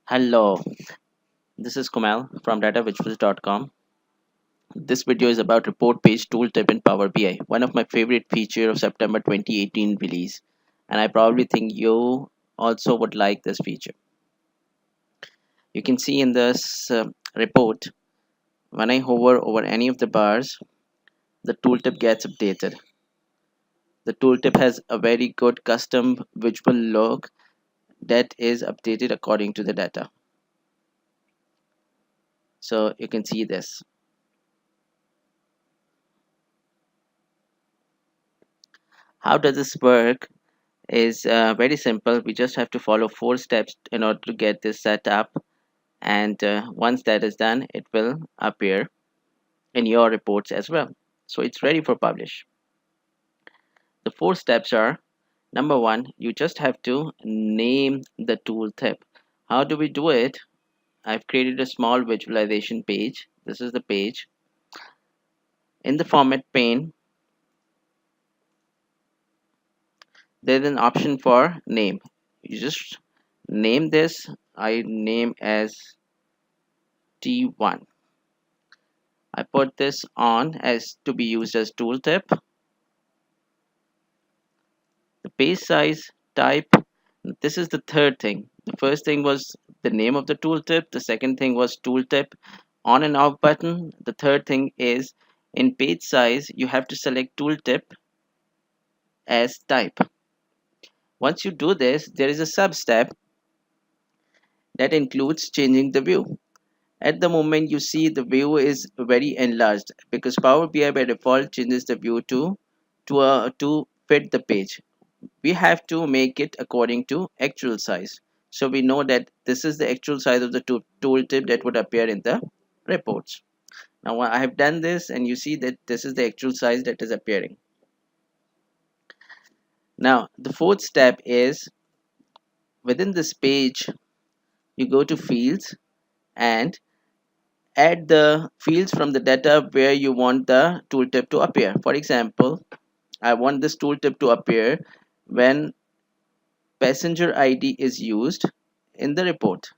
Hello, this is Kumal from datavisuals.com. This video is about report page tooltip in Power BI, one of my favorite feature of September 2018 release, and I probably think you also would like this feature. You can see in this report, when I hover over any of the bars, the tooltip gets updated. The tooltip has a very good custom visual look that is updated according to the data. So you can see this. How does this work? Is very simple. We just have to follow 4 steps in order to get this set up, and once that is done, it will appear in your reports as well. So it's ready for publish. The 4 steps are: number one, you just have to name the tooltip. How do we do it? I've created a small visualization page. This is the page. In the format pane, there's an option for name. You just name this. I name as T1. I put this on as to be used as tooltip. The page size type. This is the third thing. The first thing was the name of the tooltip. The second thing was tooltip on and off button. The third thing is in page size, you have to select tooltip as type. Once you do this, there is a sub step that includes changing the view. At the moment, you see the view is very enlarged because Power BI by default changes the view to fit the page. We have to make it according to actual size, so we know that this is the actual size of the tooltip that would appear in the reports. Now I have done this, and you see that this is the actual size that is appearing. Now the fourth step is, within this page, you go to fields and add the fields from the data where you want the tooltip to appear. For example, I want this tooltip to appear when passenger ID is used in the report,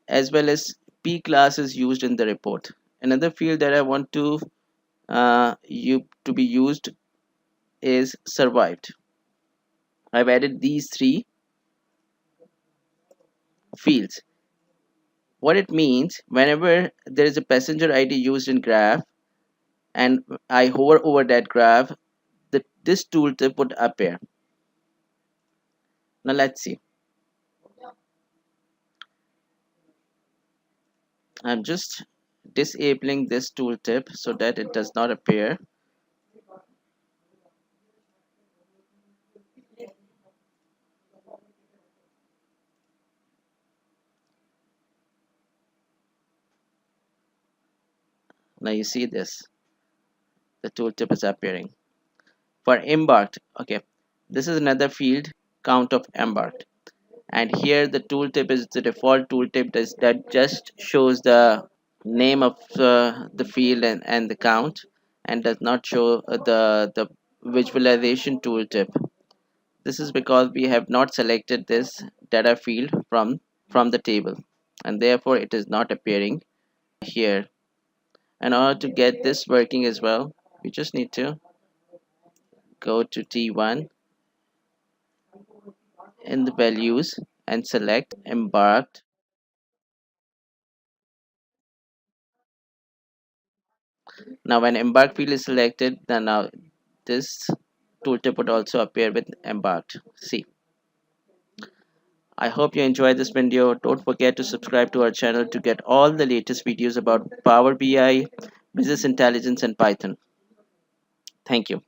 as well as P class is used in the report. Another field that I want to be used is survived. I've added these 3 fields. What it means, whenever there is a passenger ID used in graph and I hover over that graph, this tooltip would appear. Now let's see. I'm just disabling this tooltip so that it does not appear. Now you see this, the tooltip is appearing. For embarked, okay, this is another field, count of embarked, and here the tooltip is the default tooltip that just shows the name of the field and the count, and does not show the visualization tooltip. This is because we have not selected this data field from the table, and therefore it is not appearing here. In order to get this working as well, we just need to go to T1 in the values and select embarked. Now when embarked field is selected, then now this tooltip would also appear with embarked. See, I hope you enjoyed this video. Don't forget to subscribe to our channel to get all the latest videos about Power BI, business intelligence, and Python. Thank you.